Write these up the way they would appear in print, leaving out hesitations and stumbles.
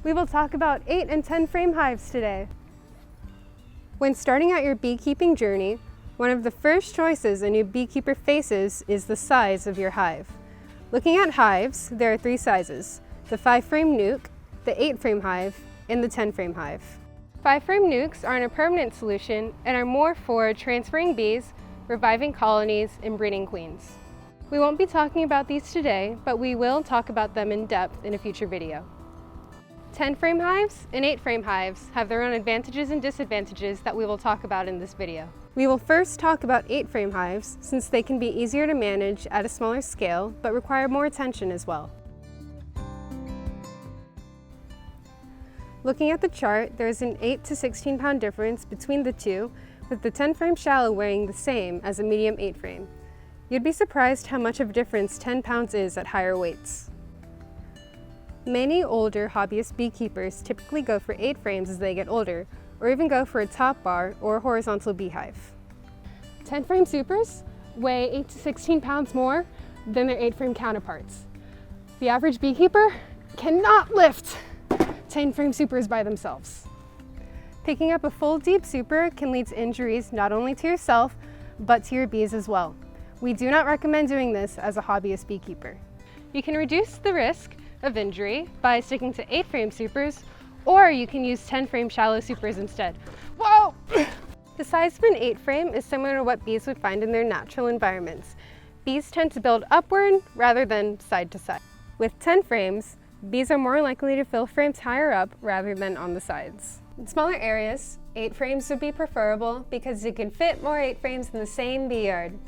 We will talk about 8 and 10 frame hives today. When starting out your beekeeping journey, one of the first choices a new beekeeper faces is the size of your hive. Looking at hives, there are 3 sizes: the 5-frame nuke, the 8-frame hive, and the 10-frame hive. 5-frame nukes aren't a permanent solution and are more for transferring bees, reviving colonies, and breeding queens. We won't be talking about these today, but we will talk about them in depth in a future video. 10-frame hives and 8-frame hives have their own advantages and disadvantages that we will talk about in this video. We will first talk about 8-frame hives, since they can be easier to manage at a smaller scale, but require more attention as well. Looking at the chart, there is an 8 to 16 pound difference between the two, with the 10-frame shallow weighing the same as a medium 8-frame. You'd be surprised how much of a difference 10 pounds is at higher weights. Many older hobbyist beekeepers typically go for 8 frames as they get older, or even go for a top bar or a horizontal beehive. 10-frame supers weigh 8 to 16 pounds more than their 8-frame counterparts. The average beekeeper cannot lift 10-frame supers by themselves. Picking up a full deep super can lead to injuries not only to yourself, but to your bees as well. We do not recommend doing this as a hobbyist beekeeper. You can reduce the risk of injury by sticking to 8-frame supers, or you can use 10-frame shallow supers instead. Whoa! The size of an 8-frame is similar to what bees would find in their natural environments. Bees tend to build upward rather than side to side. With 10 frames, bees are more likely to fill frames higher up rather than on the sides. In smaller areas, 8 frames would be preferable because you can fit more 8 frames in the same bee yard.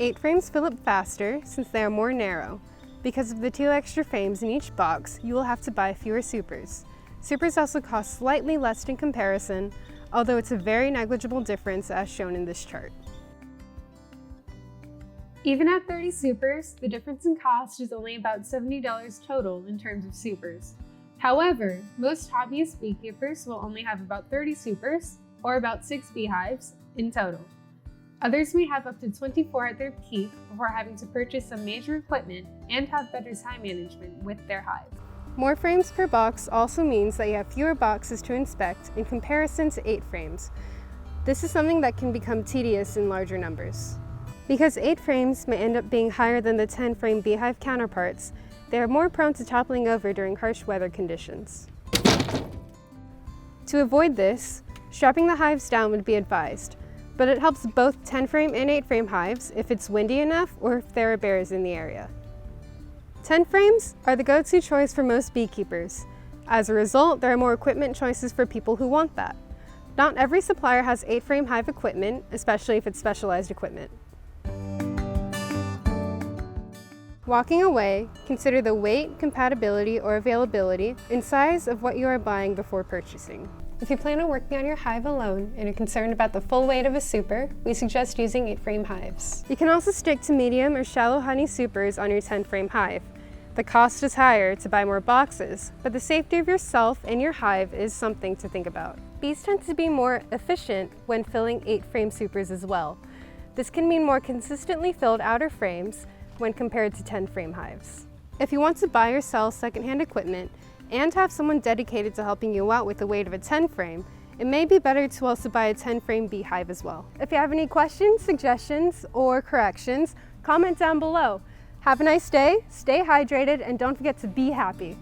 8 frames fill up faster since they are more narrow. Because of the 2 extra frames in each box, you will have to buy fewer supers. Supers also cost slightly less in comparison, although it's a very negligible difference as shown in this chart. Even at 30 supers, the difference in cost is only about $70 total in terms of supers. However, most hobbyist beekeepers will only have about 30 supers, or about 6 beehives, in total. Others may have up to 24 at their peak before having to purchase some major equipment and have better time management with their hive. More frames per box also means that you have fewer boxes to inspect in comparison to 8 frames. This is something that can become tedious in larger numbers. Because 8 frames may end up being higher than the 10-frame beehive counterparts, they are more prone to toppling over during harsh weather conditions. To avoid this, strapping the hives down would be advised, but it helps both 10-frame and 8-frame hives if it's windy enough or if there are bears in the area. 10 frames are the go-to choice for most beekeepers. As a result, there are more equipment choices for people who want that. Not every supplier has 8-frame hive equipment, especially if it's specialized equipment. Walking away, consider the weight, compatibility, or availability and size of what you are buying before purchasing. If you plan on working on your hive alone and are concerned about the full weight of a super, we suggest using 8-frame hives. You can also stick to medium or shallow honey supers on your 10-frame hive. The cost is higher to buy more boxes, but the safety of yourself and your hive is something to think about. Bees tend to be more efficient when filling 8-frame supers as well. This can mean more consistently filled outer frames when compared to 10-frame hives. If you want to buy or sell secondhand equipment, and have someone dedicated to helping you out with the weight of a 10-frame, it may be better to also buy a 10-frame beehive as well. If you have any questions, suggestions, or corrections, comment down below. Have a nice day, stay hydrated, and don't forget to be happy.